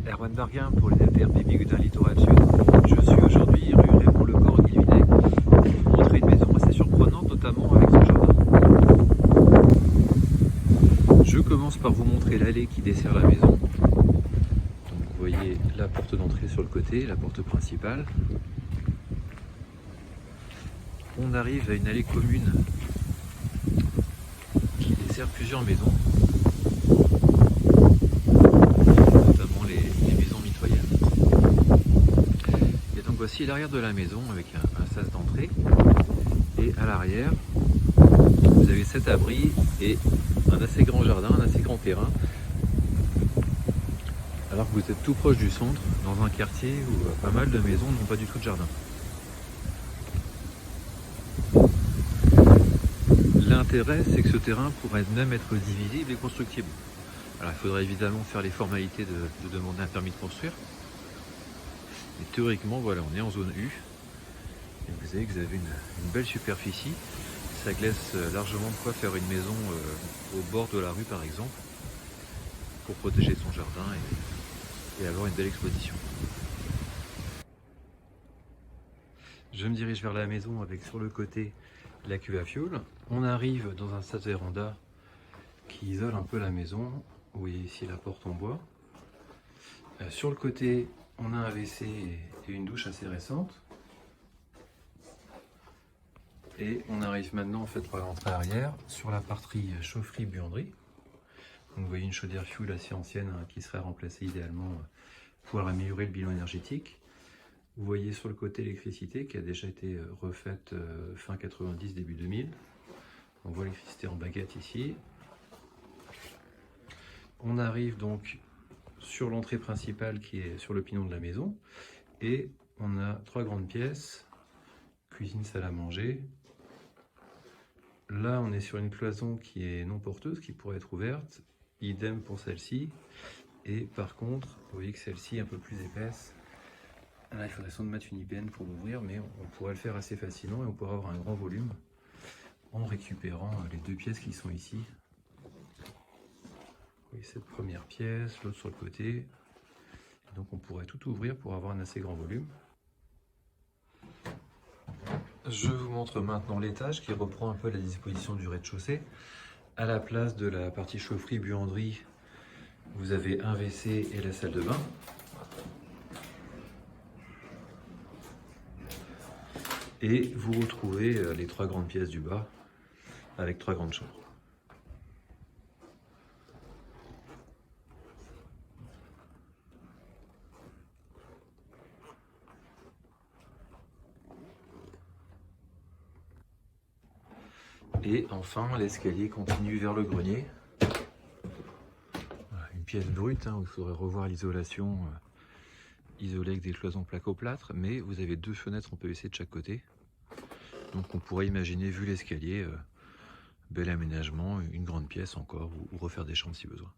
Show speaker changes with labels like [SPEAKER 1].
[SPEAKER 1] Erwan Barguin pour les LTRP Bigudin Littoral Sud. Je suis aujourd'hui rue Raymond Lecor Guilvinec pour vous montrer une maison assez surprenante, notamment avec son jardin. Je commence par vous montrer l'allée qui dessert la maison. Donc vous voyez la porte d'entrée sur le côté, la porte principale. On arrive à une allée commune qui dessert plusieurs maisons, notamment les maisons mitoyennes. Et donc voici l'arrière de la maison avec un sas d'entrée. Et à l'arrière, vous avez cet abri et un assez grand jardin, un assez grand terrain. Alors que vous êtes tout proche du centre, dans un quartier où pas mal de maisons n'ont pas du tout de jardin. L'intérêt, c'est que ce terrain pourrait même être divisible et constructible. Alors il faudrait évidemment faire les formalités de demander un permis de construire. Mais théoriquement, voilà, on est en zone U. Et vous savez que vous avez une belle superficie. Ça laisse largement de quoi faire une maison au bord de la rue par exemple, pour protéger son jardin et avoir une belle exposition. Je me dirige vers la maison avec sur le côté la cuve à fioul. On arrive dans un sas véranda qui isole un peu la maison. Vous voyez ici la porte en bois. Sur le côté, on a un WC et une douche assez récente. Et on arrive maintenant en fait par l'entrée arrière sur la partie chaufferie-buanderie. Donc vous voyez une chaudière fioul assez ancienne qui serait remplacée idéalement pour améliorer le bilan énergétique. Vous voyez sur le côté l'électricité qui a déjà été refaite fin 90, début 2000. On voit l'électricité en baguette ici. On arrive donc sur l'entrée principale qui est sur le pignon de la maison. Et on a trois grandes pièces, cuisine, salle à manger. Là, on est sur une cloison qui est non porteuse, qui pourrait être ouverte. Idem pour celle-ci. Et par contre, vous voyez que celle-ci est un peu plus épaisse. Là, il faudrait sans doute mettre une IPN pour l'ouvrir, mais on pourrait le faire assez facilement et on pourrait avoir un grand volume en récupérant les deux pièces qui sont ici. Vous voyez cette première pièce, l'autre sur le côté. Et donc on pourrait tout ouvrir pour avoir un assez grand volume. Je vous montre maintenant l'étage qui reprend un peu la disposition du rez-de-chaussée. À la place de la partie chaufferie-buanderie, vous avez un WC et la salle de bain. Et vous retrouvez les trois grandes pièces du bas avec trois grandes chambres. Et enfin, l'escalier continue vers le grenier. Voilà, une pièce brute, où il faudrait revoir l'isolation, isolée avec des cloisons placo-plâtre, mais vous avez deux fenêtres en PVC de chaque côté. Donc on pourrait imaginer, vu l'escalier, bel aménagement, une grande pièce encore, ou refaire des chambres si besoin.